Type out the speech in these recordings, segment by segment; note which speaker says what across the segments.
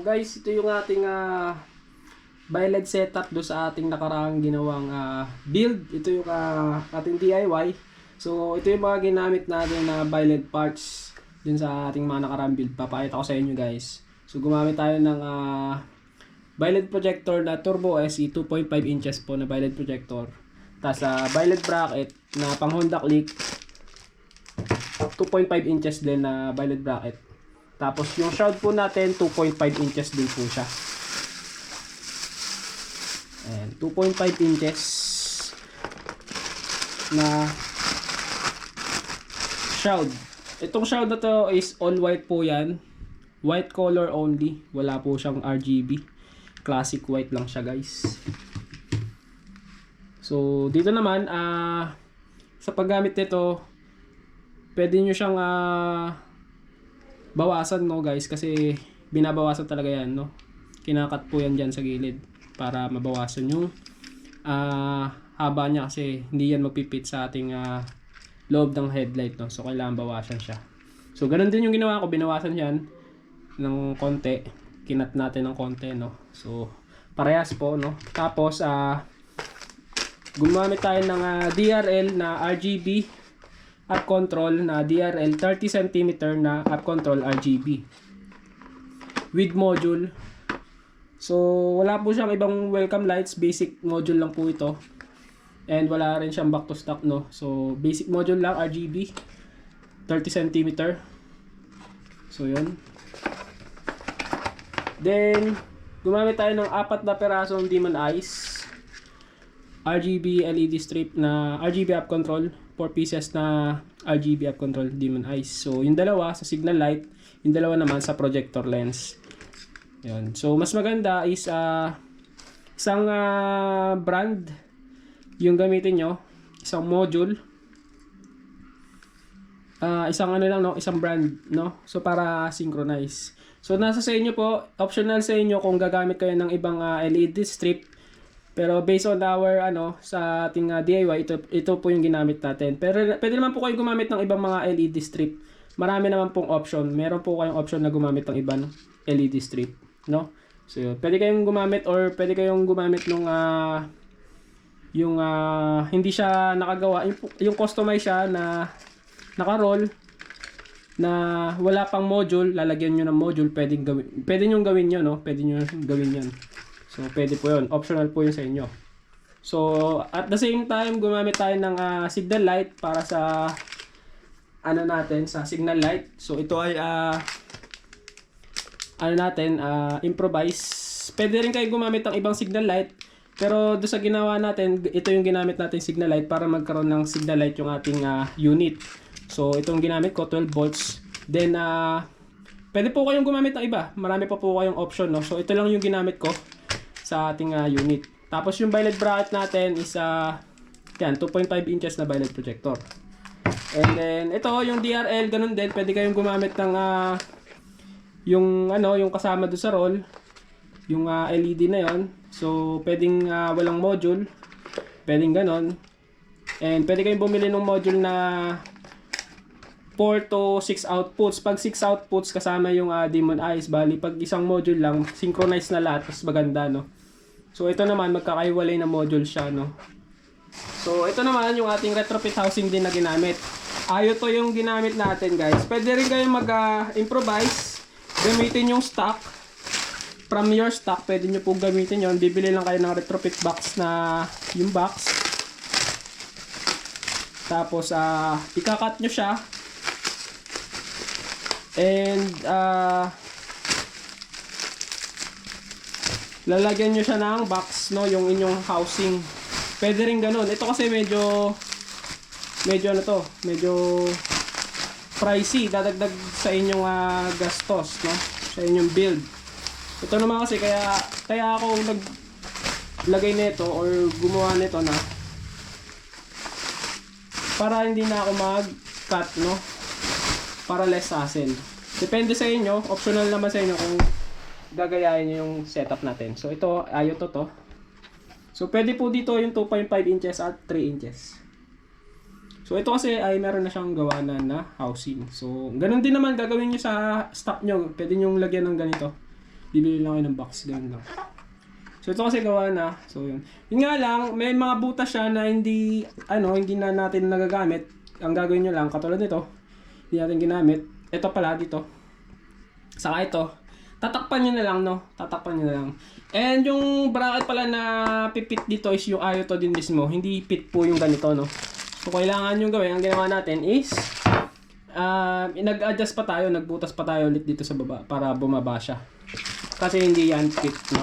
Speaker 1: guys, ito yung ating bi-LED setup do sa ating nakaraang ginawang build. Ito yung ating DIY. So ito yung mga ginamit natin na bi-LED parts dun sa ating mga nakaraang build. Papakita ko sa inyo guys. So gumamit tayo ng bi-LED projector na Turbo SE 2.5 inches po na bi-LED projector. Tapos bi-LED bracket na pang Honda Click 2.5 inches din na bi-LED bracket. Tapos yung shroud po natin 2.5 inches din po siya. Ayan, 2.5 inches na shroud. Itong shroud na to is all white po yan. White color only. Wala po siyang RGB. Classic white lang siya guys. So dito naman sa paggamit nito, pwede nyo siyang bawasan no guys, kasi binabawasan talaga yan no. Kinakat po yan dyan sa gilid para mabawasan yung haba niya, kasi hindi yan magpipit sa ating loob ng headlight no. So kailangan bawasan siya. So ganun din yung ginawa ko, binawasan yan ng konti, kinat natin ng konti no. So parehas po no. Tapos gumamit tayo ng DRL na RGB up control na DRL 30 cm na up control RGB with module. So wala po siyang ibang welcome lights, basic module lang po ito. And wala rin siyang back to stock no. So basic module lang RGB 30 cm. So yun. Then gumamit tayo ng 4 na perasong Demon Eyes RGB LED strip na RGB up control, 4 pieces na RGB up control Demon Eyes. So yung dalawa sa signal light, yung dalawa naman sa projector lens. Yun. So mas maganda is isang brand yung gamitin nyo, isang module, isang lang no, isang brand no. So para synchronize. So nasa sa inyo po, optional sa inyo kung gagamit kayo ng ibang LED strip. Pero based on our sa ating DIY, ito po yung ginamit natin. Pero pwede naman po kayo gumamit ng ibang mga LED strip. Marami naman pong option. Meron po kayong option na gumamit ng ibang LED strip, no? So, pwede kayong gumamit or pwede kayong gumamit nung yung hindi siya nakagawa, yung customize siya na naka-roll na wala pang module, lalagyan niyo ng module, pwedeng gawin. Pwede niyo gawin 'yon, no? Pwede niyo gawin 'yon. So, pwede po yun. Optional po yun sa inyo. So, at the same time, gumamit tayo ng signal light para sa natin, sa signal light. So, ito ay improvise. Pwede rin kayo gumamit ng ibang signal light. Pero doon sa ginawa natin, ito yung ginamit natin signal light para magkaroon ng signal light yung ating unit. So, itong ginamit ko, 12 volts. Then, pwede po kayong gumamit ng iba. Marami pa po kayong option, no? So, ito lang yung ginamit ko sa ating unit. Tapos yung bi-LED bracket natin is yan, 2.5 inches na bi-LED projector. And then ito yung DRL, ganun din, pwede kayong gumamit ng yung kasama do sa roll, yung LED na yon. So pwedeng walang module, pwedeng ganun. And pwede kayong bumili ng module na 4 to 6 outputs. Pag 6 outputs kasama yung Demon Eyes, bali pag isang module lang, synchronize na lahat, mas maganda no. So ito naman magkakaiwalay na module siya no. So ito naman yung ating retrofit housing din na ginamit. Ito yung ginamit natin guys. Pwede rin kayong mag-improvise, gamitin yung stock. From your stock, pwede nyo po gamitin yon. Bibili lang kayo ng retrofit box na yung box. Tapos ikakat nyo siya. And lalagyan nyo siya ng box no, yung inyong housing. Pwede rin ganun. Ito kasi medyo medyo pricey, dadagdag sa inyong gastos no, sa inyong build. Ito naman kasi kaya ako naglagay nito or gumawa nito na para hindi na ako mag-cut no, para less hassle. Depende sa inyo, optional naman sa inyo kung gagayahin nyo yung setup natin. So ito, to. So pwede po dito yung 2.5 inches at 3 inches. So ito kasi ay meron na siyang gawa na housing. So ganun din naman gagawin nyo sa stock nyo. Pwede nyo lagyan ng ganito. Bibili lang kayo ng box, ganun lang. So ito kasi gawa na. So yun. Yun nga lang, may mga butas siya na hindi na natin nagagamit. Ang gagawin nyo lang, katulad nito, hindi natin ginamit. Ito pala dito. Saka ito. Tatakpan nyo na lang, no? Tatakpan nyo na lang. And yung bracket pala na pipit dito is yung ayaw to din mismo. Hindi pit po yung ganito, no? So kailangan yung gawin. Ang ginawa natin is nag-adjust pa tayo, nagbutas pa tayo ulit dito sa baba para bumaba siya. Kasi hindi yan pit, no?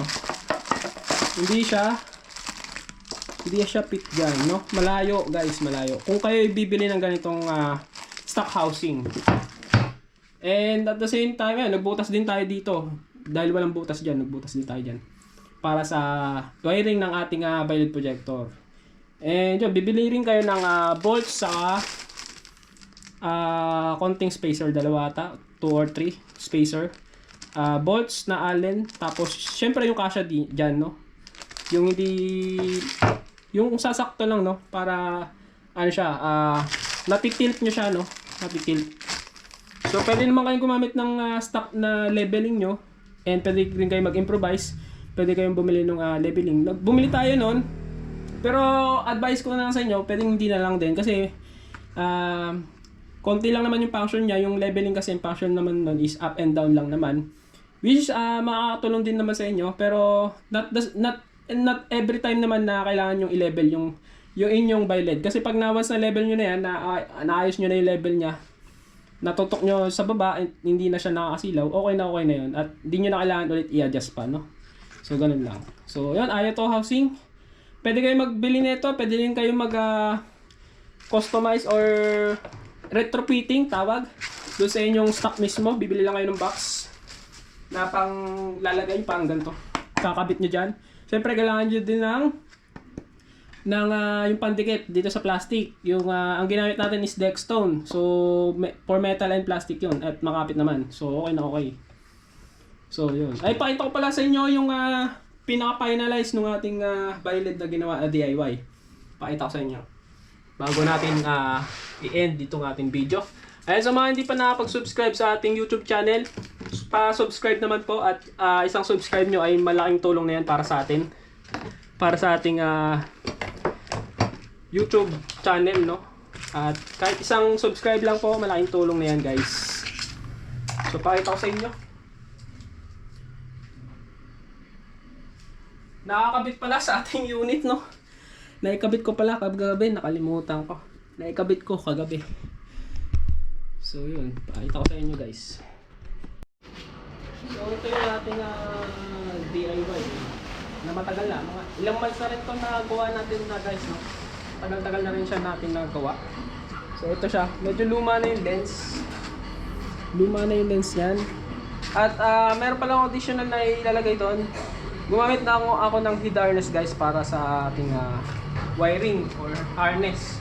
Speaker 1: Hindi siya fit dyan, no? Malayo, guys, malayo. Kung kayo bibili ng ganitong stock housing. And at the same time, nagbutas din tayo dito. Dahil walang butas dyan, nagbutas din tayo dyan. Para sa wiring ng ating violet projector. And yun, bibili rin kayo ng bolts sa konting spacer, dalawa ata, 2 or 3 spacer. Bolts na Allen, tapos syempre yung kasya dyan, no? Yung hindi, yung sasakto lang, no? Para, ano siya, natitilt nyo siya, no? Natitilt. So, pwede naman kayong gumamit ng stock na leveling nyo. And pwede rin kayo mag-improvise. Pwede kayong bumili ng leveling. Bumili tayo nun. Pero, advice ko na lang sa inyo, pwedeng hindi na lang din. Kasi, konti lang naman yung function niya. Yung leveling kasi, yung function naman nun is up and down lang naman. Which, makakatulong din naman sa inyo. Pero, not every time naman na kailangan yung i-level yung inyong violet. Kasi pag once na level nyo na yan, naayos nyo na yung level niya, natutok nyo sa baba, hindi na siya nakakasilaw, okay na yun. At hindi nyo na kailangan ulit i-adjust pa, no? So, ganun lang. So, yun, Ayato housing. Pwede kayo magbili nito, pwede rin kayo customize or retrofitting, tawag. Doon sa inyong stock mismo, bibili lang kayo ng box na pang lalagay, pang ganito. Kakabit nyo dyan. Siyempre, kailangan nyo din yung pandikit dito sa plastic. Yung ang ginamit natin is Dexstone. So for metal and plastic 'yun at makapit naman. So okay na okay. So 'yun. Ay pakita ko pala sa inyo yung pinaka-finalize ng ating violet na ginawa DIY. Pakita ko sa inyo. Bago natin i-end ditong ating video. Ayun, sa mga hindi pa nakapag-subscribe sa ating YouTube channel, pa-subscribe naman po at isang subscribe nyo ay malaking tulong na yan para sa atin. Para sa ating YouTube channel, no? At kahit isang subscribe lang po, malaking tulong na yan, guys. So, pakita ko sa inyo. Nakakabit pala sa ating unit, no? Naikabit ko pala kagabi, nakalimutan ko. Naikabit ko kagabi. So, yun. Pakita ko sa inyo, guys. So, ito yung ating DIY. Na matagal na. Mga ilang months na rin ito nagawa natin na, guys, no? Tagal-tagal na rin siya natin nagawa. So ito siya, medyo luma na yung lens. Luma na yung lens yan. At meron palang additional na ilalagay doon. Gumamit na ako ng head harness, guys, para sa ating wiring or harness.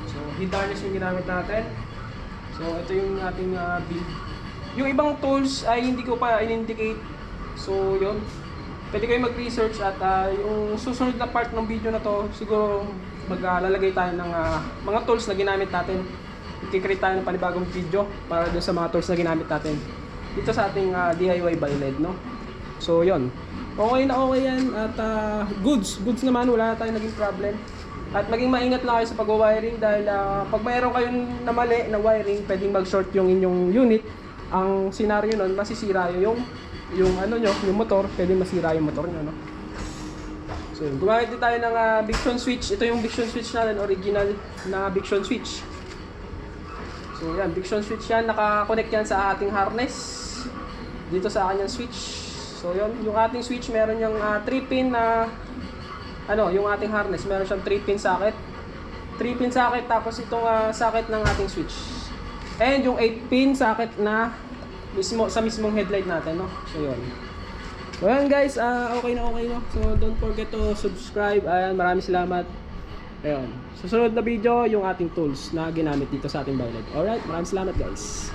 Speaker 1: So head harness yung ginamit natin. So ito yung ating build. Yung ibang tools ay hindi ko pa in-indicate. So yun, pwede kayo mag-research at yung susunod na part ng video na to, siguro maglalagay tayo ng mga tools na ginamit natin. I-create tayo ng panibagong video para dun sa mga tools na ginamit natin dito sa ating DIY violet, no? So yun, okay na okay yan at goods naman, wala na tayong naging problem. At maging maingat lang kayo sa pag-wiring dahil pag mayroon kayong na mali na wiring, pwedeng mag-short yung inyong unit. Ang scenario nun, masisira yung motor, pwedeng masira yung motor nyo, no? So, gumamit din tayo ng Viction switch. Ito yung Viction switch natin, original na Viction switch. So, yan, Viction switch yan. Naka-connect yan sa ating harness. Dito sa kanyang switch. So, yun, yung ating switch, meron yung 3-pin na, yung ating harness, meron siyang 3-pin socket. 3-pin socket, tapos itong socket ng ating switch. And yung 8-pin socket na sa mismong headlight natin, no? So, yun. So, yan guys, okay na okay, no? So, don't forget to subscribe. Ayan, maraming salamat. Ayun. Susunod na video, yung ating tools na ginamit dito sa ating violet. Alright, maraming salamat guys.